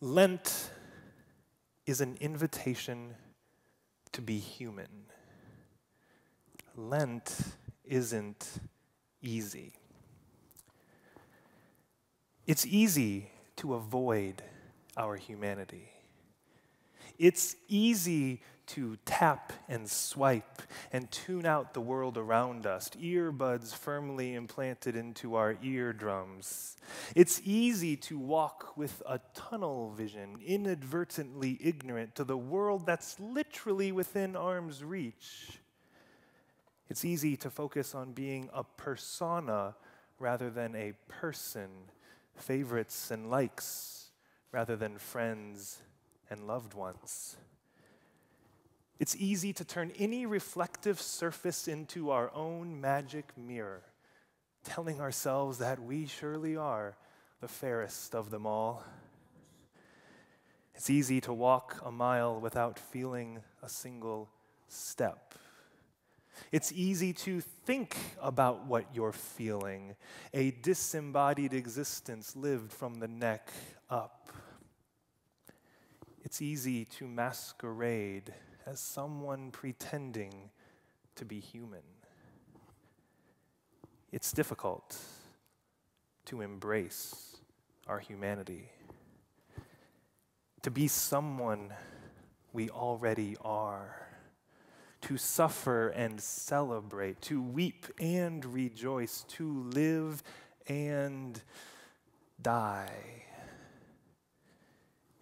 Lent is an invitation to be human. Lent isn't easy. It's easy to avoid our humanity. It's easy to tap and swipe and tune out the world around us, earbuds firmly implanted into our eardrums. It's easy to walk with a tunnel vision, inadvertently ignorant to the world that's literally within arm's reach. It's easy to focus on being a persona rather than a person, favorites and likes rather than friends and loved ones. It's easy to turn any reflective surface into our own magic mirror, telling ourselves that we surely are the fairest of them all. It's easy to walk a mile without feeling a single step. It's easy to think about what you're feeling, a disembodied existence lived from the neck up. It's easy to masquerade as someone pretending to be human. It's difficult to embrace our humanity, to be someone we already are, to suffer and celebrate, to weep and rejoice, to live and die.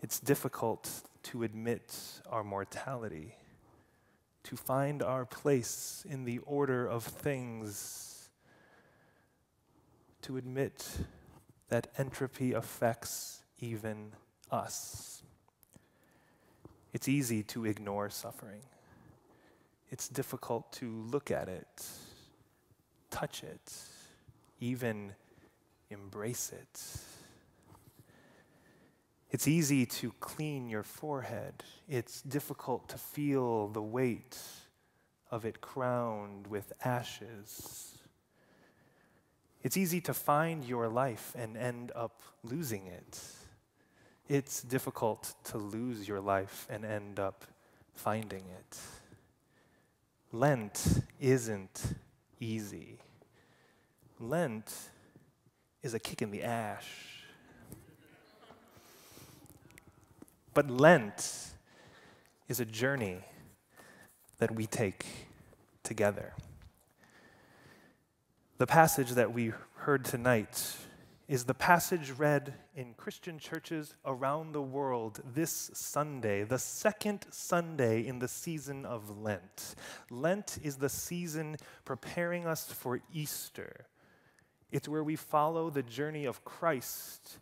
It's difficult to admit our mortality, to find our place in the order of things, to admit that entropy affects even us. It's easy to ignore suffering. It's difficult to look at it, touch it, even embrace it. It's easy to clean your forehead. It's difficult to feel the weight of it crowned with ashes. It's easy to find your life and end up losing it. It's difficult to lose your life and end up finding it. Lent isn't easy. Lent is a kick in the ash. But Lent is a journey that we take together. The passage that we heard tonight is the passage read in Christian churches around the world this Sunday, the second Sunday in the season of Lent. Lent is the season preparing us for Easter. It's where we follow the journey of Christ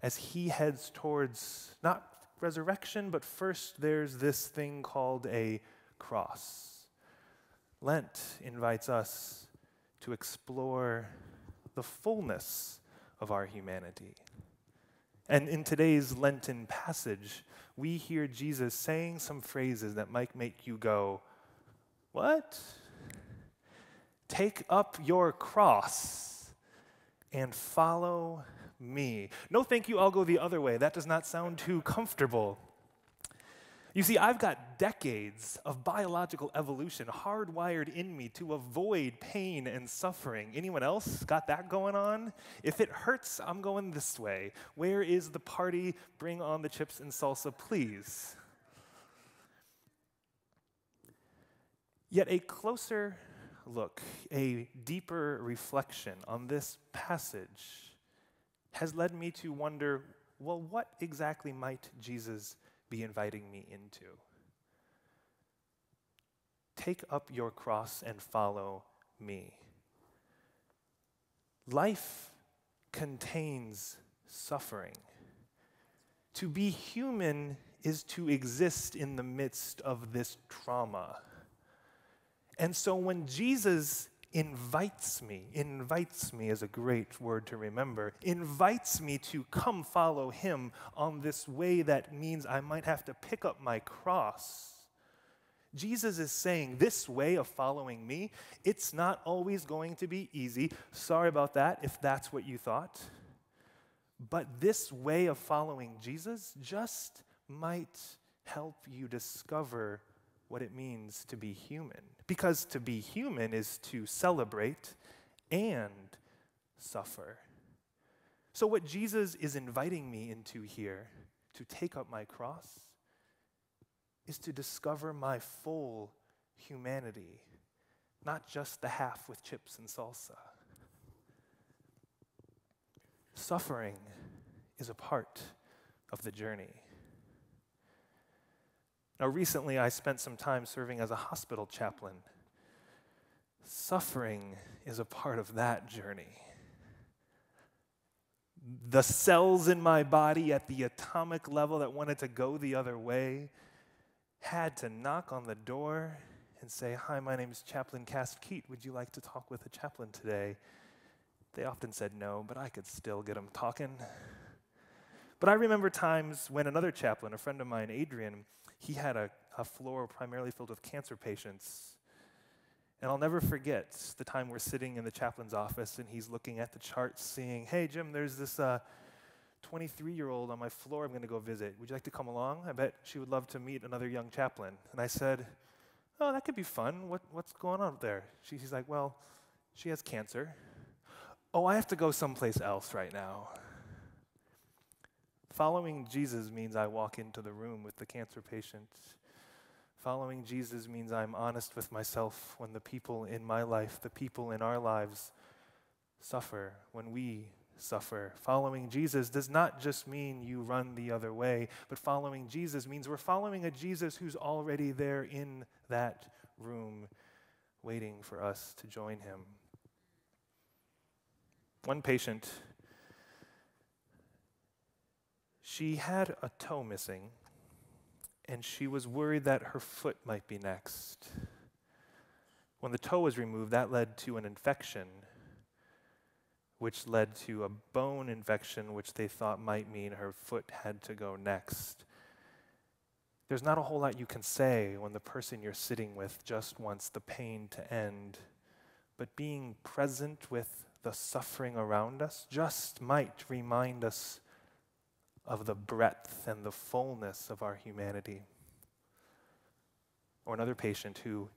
as he heads towards not resurrection, but first there's this thing called a cross. Lent invites us to explore the fullness of our humanity. And in today's Lenten passage, we hear Jesus saying some phrases that might make you go, "What? Take up your cross and follow me." No, thank you, I'll go the other way. That does not sound too comfortable. You see, I've got decades of biological evolution hardwired in me to avoid pain and suffering. Anyone else got that going on? If it hurts, I'm going this way. Where is the party? Bring on the chips and salsa, please. Yet a closer look, a deeper reflection on this passage has led me to wonder, well, what exactly might Jesus be inviting me into? Take up your cross and follow me. Life contains suffering. To be human is to exist in the midst of this trauma. And so when Jesus invites me is a great word to remember, invites me to come follow him on this way that means I might have to pick up my cross. Jesus is saying this way of following me, it's not always going to be easy. Sorry about that if that's what you thought. But this way of following Jesus just might help you discover what it means to be human. Because to be human is to celebrate and suffer. So what Jesus is inviting me into here, to take up my cross, is to discover my full humanity, not just the half with chips and salsa. Suffering is a part of the journey. Now, recently I spent some time serving as a hospital chaplain. Suffering is a part of that journey. The cells in my body at the atomic level that wanted to go the other way had to knock on the door and say, "Hi, my name is Chaplain Kast-Keat. Would you like to talk with a chaplain today?" They often said no, but I could still get them talking. But I remember times when another chaplain, a friend of mine, Adrian, he had a floor primarily filled with cancer patients. And I'll never forget the time we're sitting in the chaplain's office and he's looking at the charts seeing, "Hey, Jim, there's this 23-year-old on my floor I'm going to go visit. Would you like to come along? I bet she would love to meet another young chaplain." And I said, "Oh, that could be fun. What's going on up there?" He's like, "Well, she has cancer." "Oh, I have to go someplace else right now." Following Jesus means I walk into the room with the cancer patient. Following Jesus means I'm honest with myself when the people in my life, the people in our lives suffer, when we suffer. Following Jesus does not just mean you run the other way, but following Jesus means we're following a Jesus who's already there in that room waiting for us to join him. One patient, she had a toe missing, and she was worried that her foot might be next. When the toe was removed, that led to an infection, which led to a bone infection, which they thought might mean her foot had to go next. There's not a whole lot you can say when the person you're sitting with just wants the pain to end, but being present with the suffering around us just might remind us of the breadth and the fullness of our humanity. Or another patient who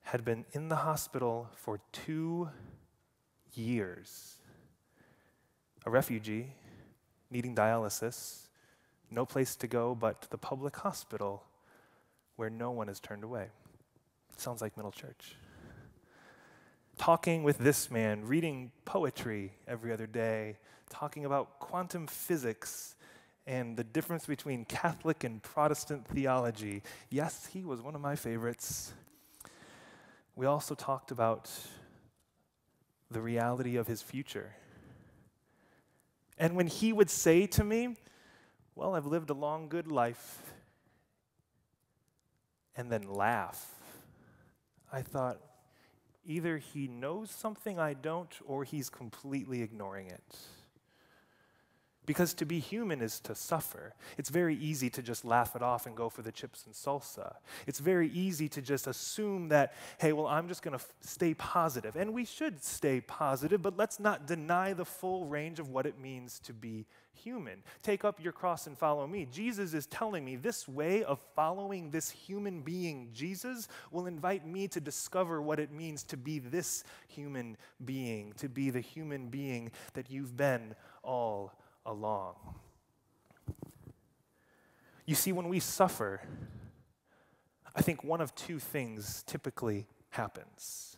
had been in the hospital for 2 years, a refugee needing dialysis, no place to go but the public hospital where no one is turned away. Sounds like Middle Church. Talking with this man, reading poetry every other day, talking about quantum physics and the difference between Catholic and Protestant theology. Yes, he was one of my favorites. We also talked about the reality of his future. And when he would say to me, "Well, I've lived a long, good life," and then laugh, I thought, either he knows something I don't, or he's completely ignoring it. Because to be human is to suffer. It's very easy to just laugh it off and go for the chips and salsa. It's very easy to just assume that, hey, well, I'm just going to stay positive. And we should stay positive, but let's not deny the full range of what it means to be human. Take up your cross and follow me. Jesus is telling me this way of following this human being, Jesus, will invite me to discover what it means to be this human being, to be the human being that you've been all along. You see, when we suffer, I think one of two things typically happens: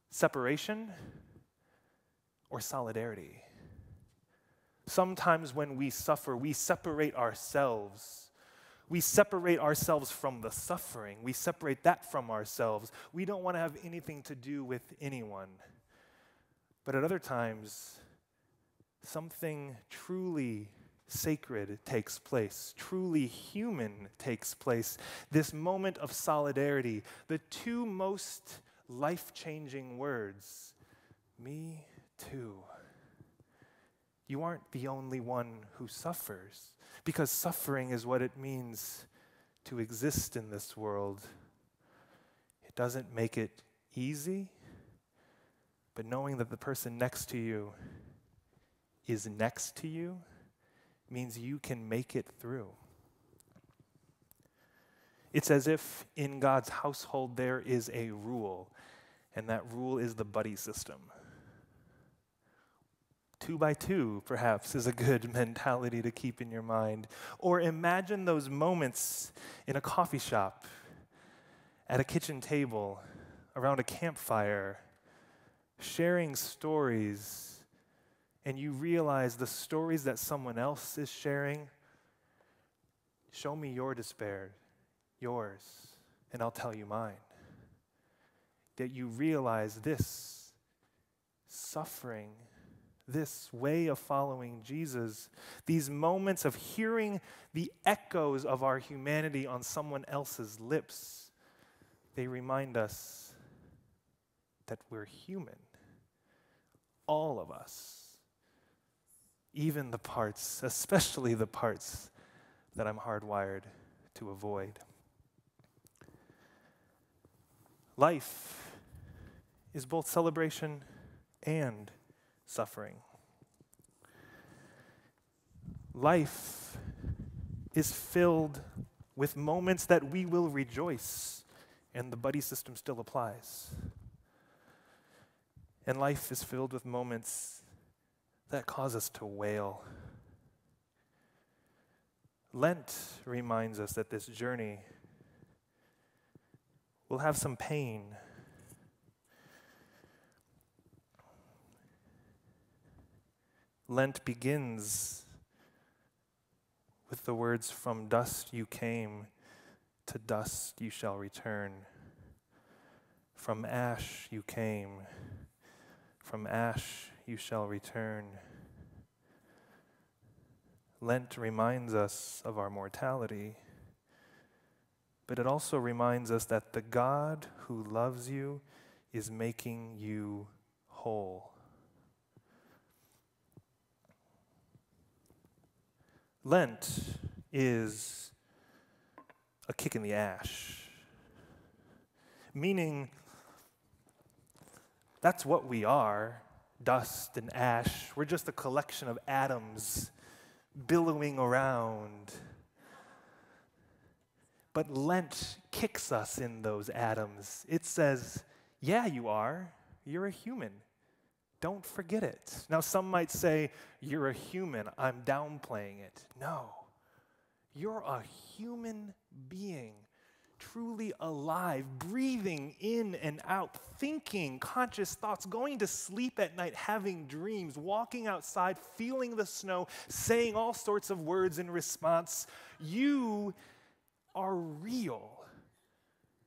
separation or solidarity. Sometimes when we suffer, we separate ourselves. We separate ourselves from the suffering. We separate that from ourselves. We don't want to have anything to do with anyone. But at other times, something truly sacred takes place, truly human takes place. This moment of solidarity, the two most life-changing words, "me too." You aren't the only one who suffers, because suffering is what it means to exist in this world. It doesn't make it easy, but knowing that the person next to you is next to you means you can make it through. It's as if in God's household there is a rule, and that rule is the buddy system. 2 by 2, perhaps, is a good mentality to keep in your mind. Or imagine those moments in a coffee shop, at a kitchen table, around a campfire, sharing stories, and you realize the stories that someone else is sharing. Show me your despair, yours, and I'll tell you mine. That you realize this suffering, this way of following Jesus, these moments of hearing the echoes of our humanity on someone else's lips, they remind us that we're human. All of us. Even the parts, especially the parts that I'm hardwired to avoid. Life is both celebration and suffering. Life is filled with moments that we will rejoice, and the buddy system still applies. And life is filled with moments that cause us to wail. Lent reminds us that this journey will have some pain. Lent begins with the words, "From dust you came, to dust you shall return. From ash you came, from ash you shall return." Lent reminds us of our mortality, but it also reminds us that the God who loves you is making you whole. Lent is a kick in the ash, meaning that's what we are, dust and ash. We're just a collection of atoms billowing around. But Lent kicks us in those atoms. It says, yeah, you are. You're a human. Don't forget it. Now, some might say, you're a human. I'm downplaying it. No. You're a human being, truly alive, breathing in and out, thinking conscious thoughts, going to sleep at night, having dreams, walking outside, feeling the snow, saying all sorts of words in response. You are real.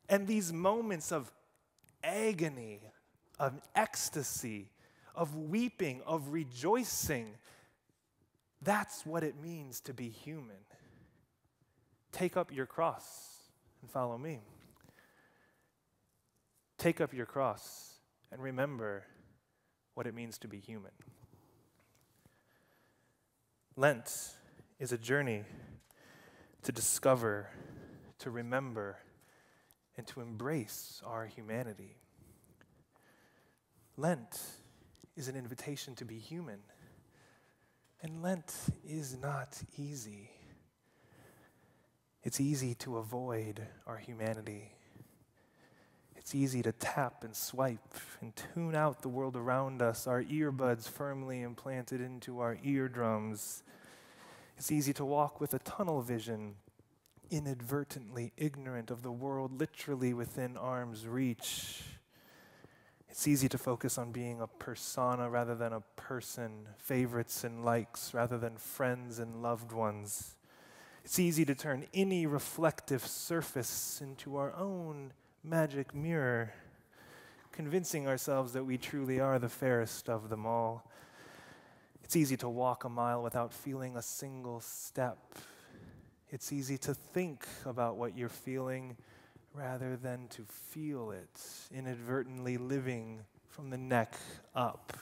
And these moments of agony, of ecstasy, of weeping, of rejoicing, that's what it means to be human. Take up your cross and follow me. Take up your cross and remember what it means to be human. Lent is a journey to discover, to remember, and to embrace our humanity. Lent is an invitation to be human. And Lent is not easy. It's easy to avoid our humanity. It's easy to tap and swipe and tune out the world around us, our earbuds firmly implanted into our eardrums. It's easy to walk with a tunnel vision, inadvertently ignorant of the world literally within arm's reach. It's easy to focus on being a persona rather than a person, favorites and likes rather than friends and loved ones. It's easy to turn any reflective surface into our own magic mirror, convincing ourselves that we truly are the fairest of them all. It's easy to walk a mile without feeling a single step. It's easy to think about what you're feeling rather than to feel it, inadvertently living from the neck up.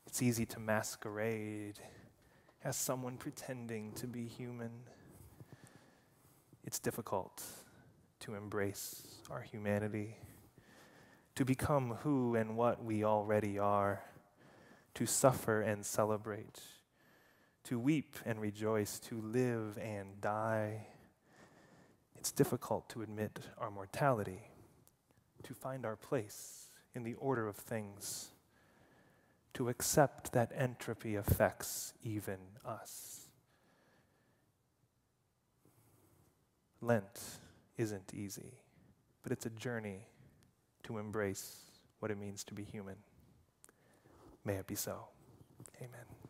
It's easy to masquerade as someone pretending to be human. It's difficult to embrace our humanity, to become who and what we already are, to suffer and celebrate, to weep and rejoice, to live and die. It's difficult to admit our mortality, to find our place in the order of things, to accept that entropy affects even us. Lent isn't easy, but it's a journey to embrace what it means to be human. May it be so. Amen.